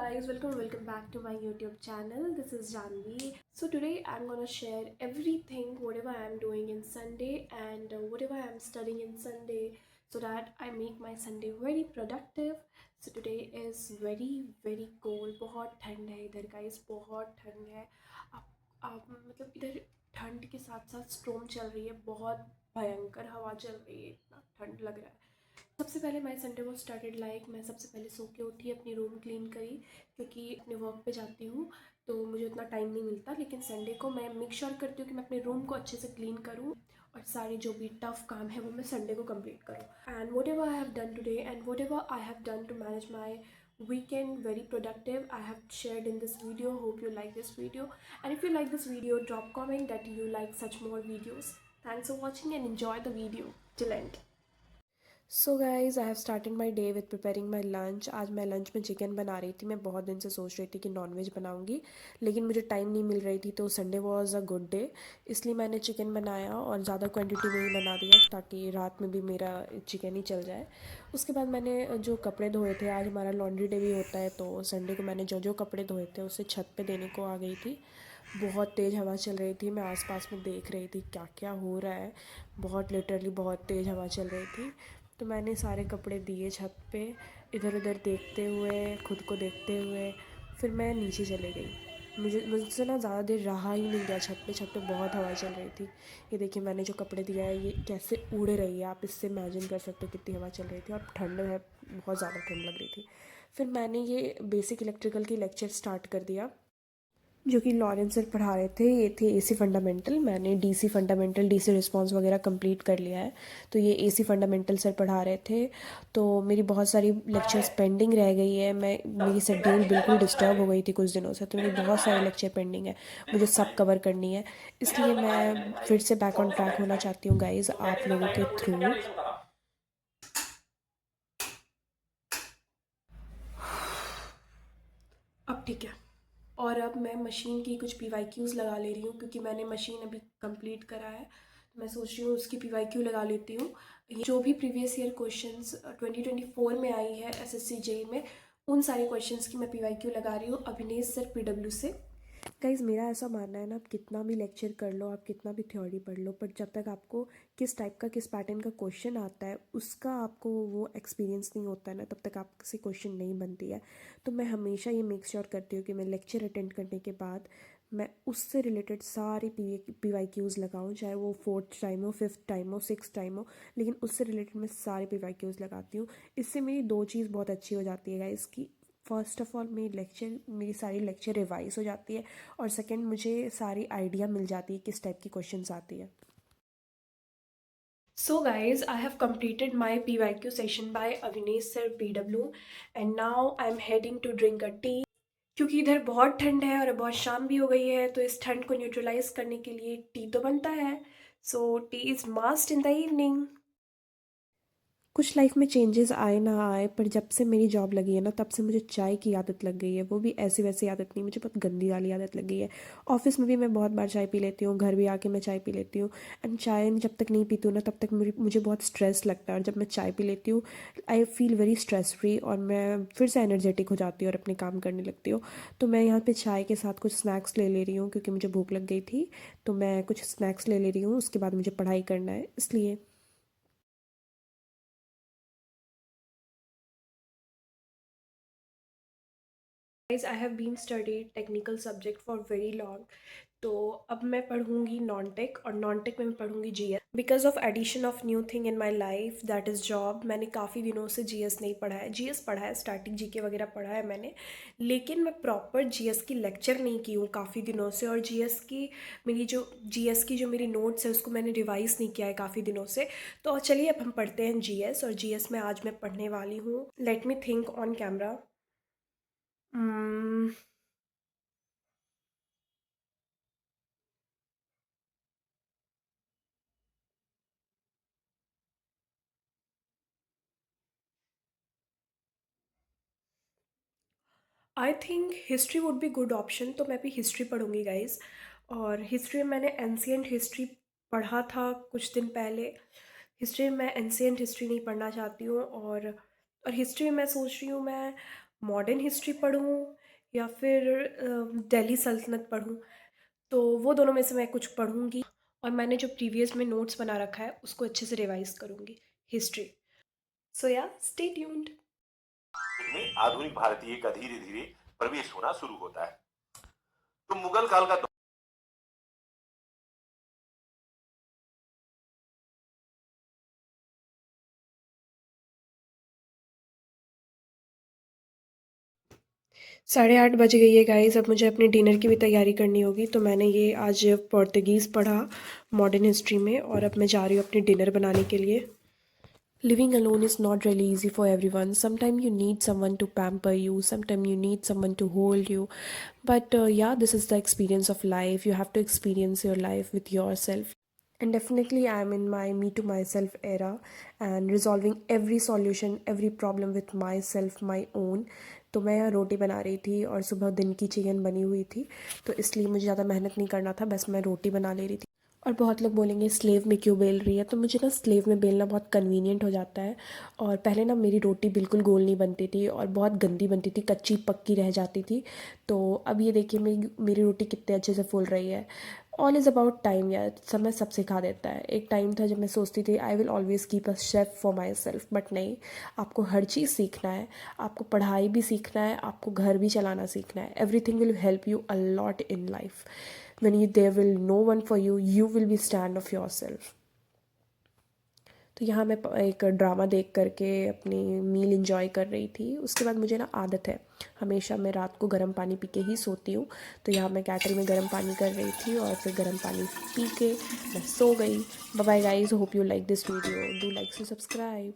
guys, welcome back to my YouTube channel. This is Janvi. So today I'm gonna share everything whatever I'm doing in Sunday and whatever I'm studying in Sunday so that I make my Sunday very productive. So today is very cold. बहुत ठंड है इधर guys, बहुत ठंड है. आप मतलब इधर ठंड के साथ साथ स्टॉर्म चल रही है, बहुत भयंकर हवा चल रही है, इतना ठंड लग रहा है. सबसे पहले माई संडे वो स्टार्टेड लाइक मैं सबसे पहले सो के उठी, अपनी रूम क्लीन करी क्योंकि अपने वर्क पे जाती हूँ तो मुझे उतना टाइम नहीं मिलता. लेकिन संडे को मैं मेक श्योर करती हूँ कि मैं अपने रूम को अच्छे से क्लीन करूँ और सारे जो भी टफ काम है वो मैं संडे को कंप्लीट करूँ. And whatever I have done today and whatever I have done to manage my weekend very productive I have shared in this video. Hope you like this video, and if you like this video drop comment that you like such more videos. Thanks for watching and enjoy the video till end. So guys I have started my day with preparing my lunch. आज मैं lunch में chicken बना रही थी. मैं बहुत दिन से सोच रही थी कि नॉनवेज बनाऊंगी लेकिन मुझे टाइम नहीं मिल रही थी, तो Sunday was a good day, इसलिए मैंने चिकन बनाया और ज़्यादा क्वांटिटी में ही बना दिया ताकि रात में भी मेरा चिकन ही चल जाए. उसके बाद मैंने जो कपड़े धोए थे, आज हमारा लॉन्ड्री डे भी होता है, तो संडे को मैंने जो जो कपड़े धोए थे उसे छत पर देने को आ गई थी. बहुत तेज़ हवा चल रही थी. मैं आसपास में देख रही थी क्या क्या हो रहा है. बहुत लिटरली बहुत तेज़ हवा चल रही थी. तो मैंने सारे कपड़े दिए छत पे, इधर उधर देखते हुए, खुद को देखते हुए फिर मैं नीचे चले गई. मुझसे ना ज़्यादा देर रहा ही नहीं गया छत पे बहुत हवा चल रही थी. ये देखिए मैंने जो कपड़े दिया है ये कैसे उड़ रही है, आप इससे इमेजिन कर सकते हो कितनी हवा चल रही थी और ठंड है, बहुत ज़्यादा ठंड लग रही थी. फिर मैंने ये बेसिक इलेक्ट्रिकल की लेक्चर स्टार्ट कर दिया जो कि लॉरेंस सर पढ़ा रहे थे. ये थे एसी फंडामेंटल. मैंने डीसी फंडामेंटल, डीसी रिस्पॉन्स वगैरह कंप्लीट कर लिया है. तो ये एसी फंडामेंटल सर पढ़ा रहे थे. तो मेरी बहुत सारी लेक्चर्स पेंडिंग रह गई है. मेरी शेड्यूल बिल्कुल डिस्टर्ब हो गई थी कुछ दिनों से, तो मेरी बहुत सारे लेक्चर पेंडिंग है, मुझे सब कवर करनी है. इसलिए मैं फिर से बैक ऑन ट्रैक होना चाहती हूँ गाइज़ आप लोगों के थ्रू. अब ठीक है. और अब मैं मशीन की कुछ PYQs लगा ले रही हूँ क्योंकि मैंने मशीन अभी कंप्लीट करा है, तो मैं सोच रही हूँ उसकी PYQ लगा लेती हूँ. ये जो भी प्रीवियस ईयर क्वेश्चंस 2024 में आई है SSC JEE में, उन सारे क्वेश्चंस की मैं PYQ लगा रही हूँ अभिनेश सर PW से. गाइज़ मेरा ऐसा मानना है ना, आप कितना भी लेक्चर कर लो, आप कितना भी थ्योरी पढ़ लो, पर जब तक आपको किस टाइप का, किस पैटर्न का क्वेश्चन आता है उसका आपको वो एक्सपीरियंस नहीं होता है ना, तब तक आपसे क्वेश्चन नहीं बनती है. तो मैं हमेशा ये मेक श्योर करती हूँ कि मैं लेक्चर अटेंड करने के बाद मैं उससे रिलेटेड सारी PYQs लगाऊँ, चाहे वो 4th टाइम हो, 5th टाइम हो, 6th टाइम हो, लेकिन उससे रिलेटेड मैं सारे PYQs लगाती हूँ. इससे मेरी दो चीज़ बहुत अच्छी हो जाती है गाइस कि फ़र्स्ट ऑफ़ ऑल मेरी सारी लेक्चर रिवाइज हो जाती है, और सेकंड मुझे सारी आइडिया मिल जाती है किस टाइप की क्वेश्चंस आती है. So guys, I have completed my PYQ session by Avinash sir PW and now I'm heading to drink a tea. क्योंकि इधर बहुत ठंड है और बहुत शाम भी हो गई है, तो इस ठंड को न्यूट्रलाइज करने के लिए टी तो बनता है. So tea is must in the evening. कुछ लाइफ में चेंजेस आए ना आए, पर जब से मेरी जॉब लगी है ना तब से मुझे चाय की आदत लग गई है. वो भी ऐसी वैसी आदत नहीं, मुझे बहुत गंदी वाली आदत लग गई है. ऑफिस में भी मैं बहुत बार चाय पी लेती हूँ, घर भी आके मैं चाय पी लेती हूँ. एंड चाय जब तक नहीं पीती हूँ ना तब तक मुझे बहुत स्ट्रेस लगता है, और जब मैं चाय पी लेती हूँ I feel very stress free और मैं फिर से एनर्जेटिक हो जाती हूँ और अपने काम करने लगती हूँ. तो मैं यहाँ पे चाय के साथ कुछ स्नैक्स ले रही हूँ क्योंकि मुझे भूख लग गई थी, तो मैं कुछ स्नैक्स ले रही हूँ. उसके बाद मुझे पढ़ाई करना है इसलिए. Guys, I have been studied technical subject for very long. तो अब मैं पढ़ूंगी नॉन टेक, और नॉन टेक में मैं पढ़ूंगी GS. Because of addition of new thing in my life that is job. मैंने काफ़ी दिनों से GS नहीं पढ़ा है. GS पढ़ा है, स्टार्टिंग GK वगैरह पढ़ा है मैंने, लेकिन मैं प्रॉपर GS की लेक्चर नहीं की हूँ काफ़ी दिनों से. और GS की जो मेरी नोट्स है उसको मैंने रिवाइज़ नहीं किया है काफ़ी दिनों से. तो चलिए अब हम पढ़ते हैं GS. और GS में आज मैं पढ़ने वाली हूँ, let me think on camera. I think history would be good option, तो मैं भी हिस्ट्री पढ़ूंगी गाइज. और हिस्ट्री में मैंने एंशियंट हिस्ट्री पढ़ा था कुछ दिन पहले. हिस्ट्री में मैं एंशियंट हिस्ट्री नहीं पढ़ना चाहती हूँ. और हिस्ट्री में मैं सोच रही हूँ मैं मॉडर्न हिस्ट्री पढूँ या फिर दिल्ली सल्तनत पढूँ? तो वो दोनों में से मैं कुछ पढ़ूँगी और मैंने जो प्रीवियस में नोट्स बना रखा है उसको अच्छे से रिवाइज़ करूँगी, हिस्ट्री। सो या स्टे ट्यून्ड। में आधुनिक भारतीय का धीरे धीरे प्रवेश होना शुरू होता है। तो मुगल काल का 8:30 बज गई है गाइस, अब मुझे अपने डिनर की भी तैयारी करनी होगी। तो मैंने ये आज पोर्तुगीज़ पढ़ा मॉडर्न हिस्ट्री में और अब मैं जा रही हूँ अपने डिनर बनाने के लिए। Living alone is not really easy for everyone. Sometimes you need someone to pamper you, sometimes you need someone to hold you. But yeah, this is the experience of life. You have to experience your life with yourself. And definitely, I'm in my me to myself era and resolving every solution, every problem with myself, my own. तो मैं यहाँ रोटी बना रही थी और सुबह दिन की चिकन बनी हुई थी, तो इसलिए मुझे ज़्यादा मेहनत नहीं करना था, बस मैं रोटी बना ले रही थी। और बहुत लोग बोलेंगे स्लेव में क्यों बेल रही है, तो मुझे ना स्लेव में बेलना बहुत कन्वीनियंट हो जाता है। और पहले ना मेरी रोटी बिल्कुल गोल नहीं बनती थी और बहुत गंदी बनती थी, कच्ची पक्की रह जाती थी। तो अब ये देखिए मेरी रोटी कितने अच्छे से फूल रही है। ऑल इज़ अबाउट टाइम यार, समय सब सिखा देता है। एक टाइम था जब मैं सोचती थी I will always keep a chef for my self, but नहीं, आपको हर चीज़ सीखना है। आपको पढ़ाई भी सीखना है, आपको घर भी चलाना सीखना है। Everything will help you a lot in life. when you there will no one for you, you will be stand of yourself. तो यहाँ मैं एक ड्रामा देख करके अपनी मील इंजॉय कर रही थी। उसके बाद मुझे ना आदत है, हमेशा मैं रात को गर्म पानी पी के ही सोती हूँ। तो यहाँ मैं कैटल में गर्म पानी कर रही थी और फिर गर्म पानी पी के मैं सो गई। Bye bye guys, hope you like this video, do like to subscribe.